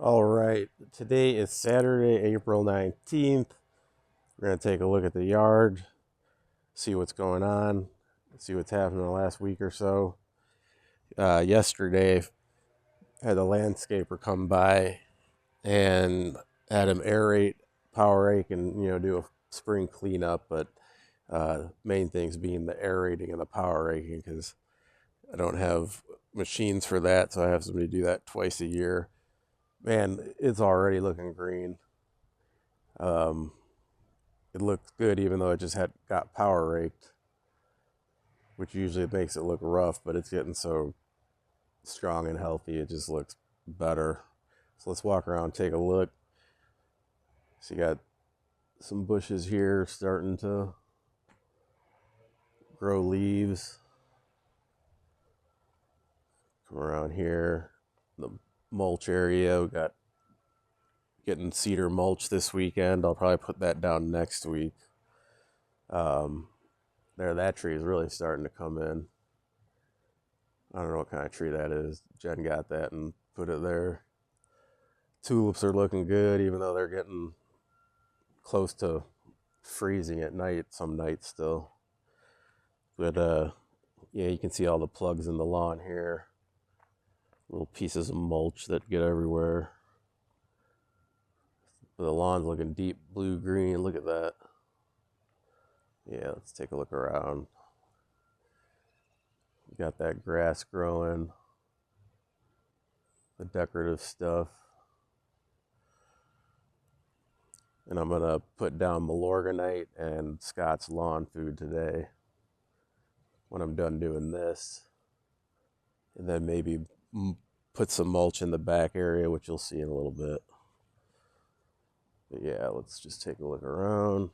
All right, today is Saturday, April 19th. We're going to take a look at the yard, see what's going on, see what's happened in the last week or so. Yesterday, had a landscaper come by and had him aerate, power rake, and do a spring cleanup. But main things being the aerating and the power raking because I don't have machines for that, so I have somebody do that twice a year. Man, it's already looking green. Um, it looks good even though it just had got power raked, which usually makes it look rough, but it's getting so strong and healthy it just looks better. So let's walk around, take a look. So you got some bushes here starting to grow leaves. Come around here, the mulch area, we got getting cedar mulch this weekend. I'll probably put that down next week. Um, that tree is really starting to come in. I don't know what kind of tree that is. Jen got that and put it there. Tulips are looking good, even though they're getting close to freezing at night, some nights still. But yeah, you can see all the plugs in the lawn here. Little pieces of mulch that get everywhere. But the lawn's looking deep blue green. Look at that. Yeah, let's take a look around. You got that grass growing, the decorative stuff. And I'm going to put down Milorganite and Scott's Lawn Food today when I'm done doing this. And then maybe put some mulch in the back area, which you'll see in a little bit. But yeah, let's just take a look around.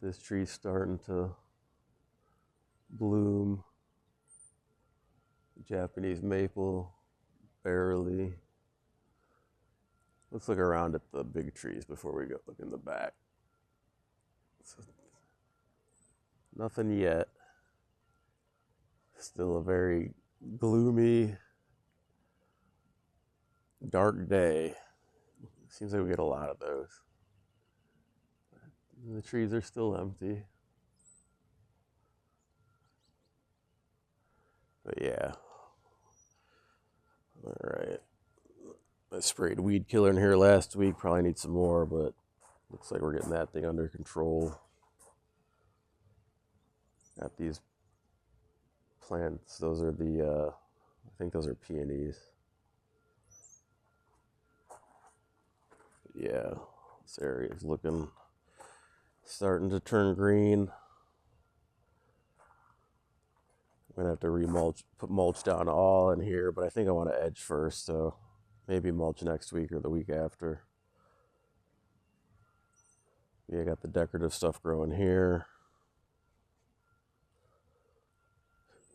This tree's starting to bloom. Japanese maple, barely. Let's look around at the big trees before we go look in the back. So, nothing yet. Still a very gloomy, dark day. Seems like we get a lot of those. The trees are still empty. But yeah. All right. I sprayed weed killer in here last week. Probably need some more, but looks like we're getting that thing under control. Got these plants. Those are I think those are peonies. Yeah, this area is starting to turn green. I'm gonna have to remulch, put mulch down all in here, but I think I want to edge first, so maybe mulch next week or the week after. Yeah, I got the decorative stuff growing here.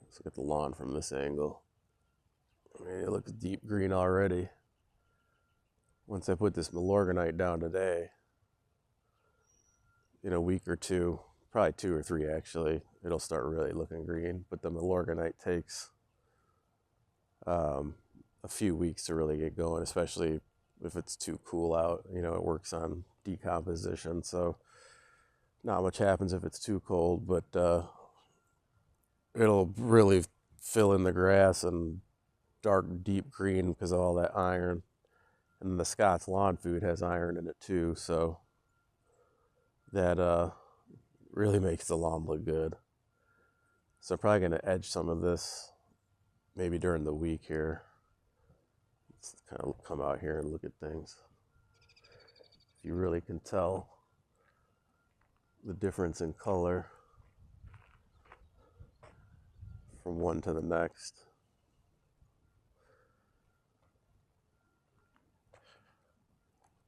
Let's look at the lawn from this angle. I mean, it looks deep green already. Once I put this Milorganite down today, in a week or two, probably 2 or 3 actually, it'll start really looking green. But the Milorganite takes a few weeks to really get going, especially if it's too cool out. It works on decomposition, so not much happens if it's too cold, but it'll really fill in the grass and dark, deep green because of all that iron. And the Scott's Lawn Food has iron in it too, so that really makes the lawn look good. So I'm probably going to edge some of this maybe during the week here. Let's kind of come out here and look at things. You really can tell the difference in color from one to the next.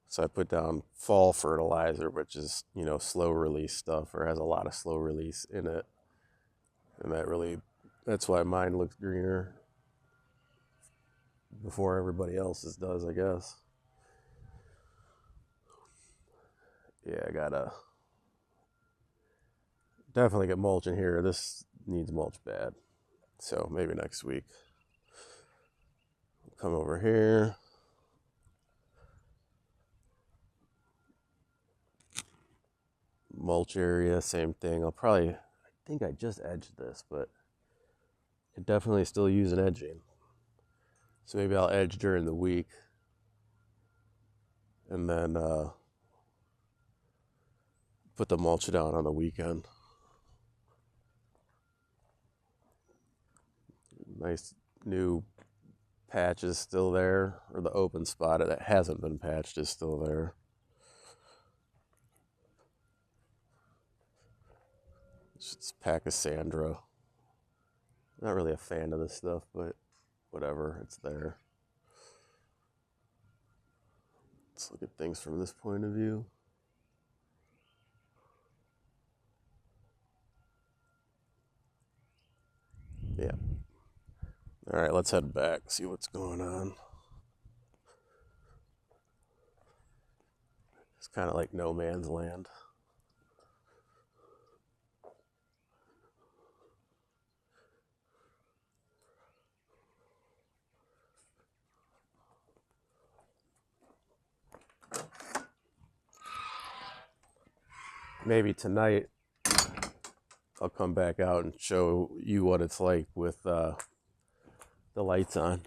So I put down fall fertilizer, which is, slow release stuff or has a lot of slow release in it. And that's why mine looks greener before everybody else's does, I guess. Yeah, I gotta definitely get mulch in here. This needs mulch bad. So maybe next week. Come over here. mulch area, same thing. I think I just edged this, but it definitely still using edging. So maybe I'll edge during the week and then put the mulch down on the weekend. Nice new patch is still there, or the open spot that hasn't been patched is still there. It's Pachysandra. Not really a fan of this stuff, but whatever, it's there. Let's look at things from this point of view. Yeah. All right, let's head back, see what's going on. It's kind of like no man's land. Maybe tonight I'll come back out and show you what it's like with the lights on.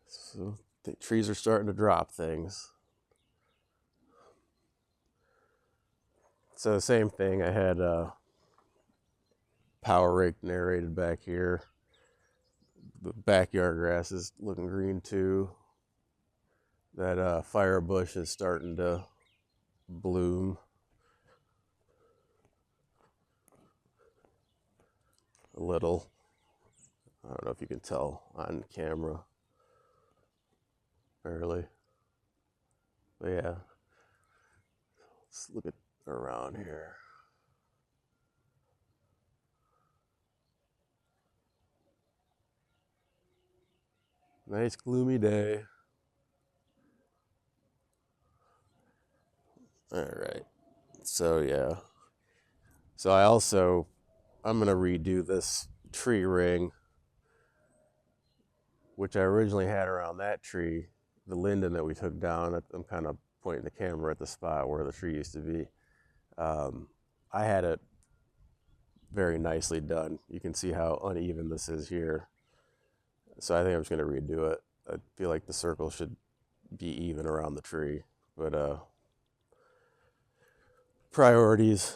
So the trees are starting to drop things. So same thing, I had power rake narrated back here. The backyard grass is looking green too. That fire bush is starting to bloom. A little. I don't know if you can tell on camera. Barely. But yeah. Let's look at around here. Nice gloomy day. All right. So yeah. So I'm gonna redo this tree ring, which I originally had around that tree, the linden that we took down. I'm kind of pointing the camera at the spot where the tree used to be. I had it very nicely done. You can see how uneven this is here. So I think I'm just gonna redo it. I feel like the circle should be even around the tree, but priorities.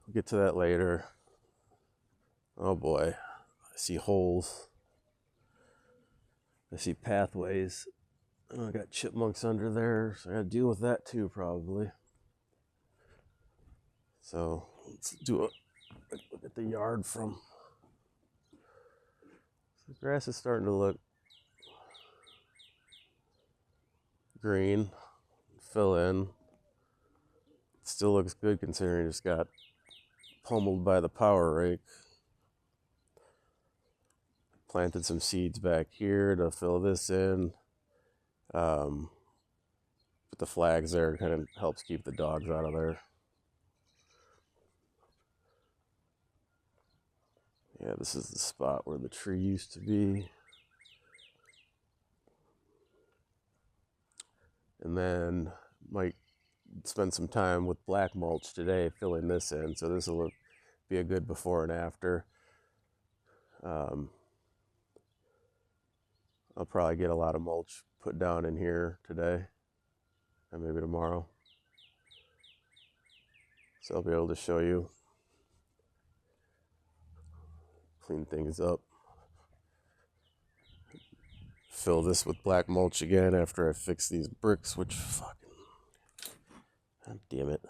We'll get to that later. Oh boy, I see holes. I see pathways. Oh, I got chipmunks under there, so I gotta deal with that too, probably. So let's do a look at the yard from. The grass is starting to look green, fill in. Still looks good considering it just got pummeled by the power rake. Planted some seeds back here to fill this in. Put the flags there, kind of helps keep the dogs out of there. Yeah, this is the spot where the tree used to be. And then might spend some time with black mulch today filling this in. So this will be a good before and after. I'll probably get a lot of mulch put down in here today and maybe tomorrow. So I'll be able to show you, clean things up. Fill this with black mulch again after I fix these bricks, which fucking, god damn it.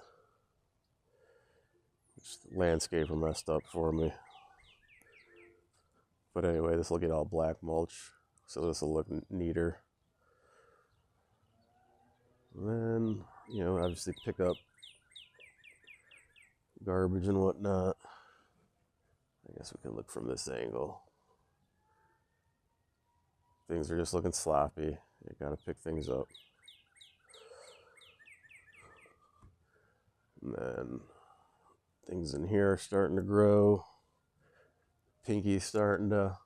The landscaper messed up for me. But anyway, this will get all black mulch, so this will look neater. And then, obviously pick up garbage and whatnot. I guess we can look from this angle. Things are just looking sloppy. You gotta pick things up. And then things in here are starting to grow. Pinky's starting to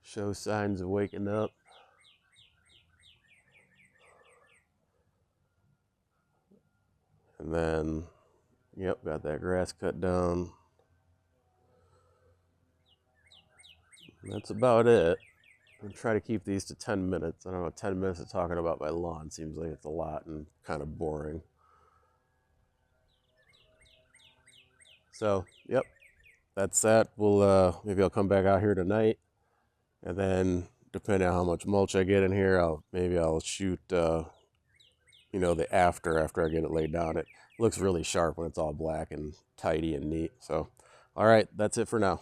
show signs of waking up. And then, yep, got that grass cut down. And that's about it. I'm trying to keep these to 10 minutes. I don't know, 10 minutes of talking about my lawn seems like it's a lot and kind of boring. So, yep, that's that. We'll maybe I'll come back out here tonight, and then depending on how much mulch I get in here, I'll shoot the after I get it laid down. It looks really sharp when it's all black and tidy and neat. So, all right, that's it for now.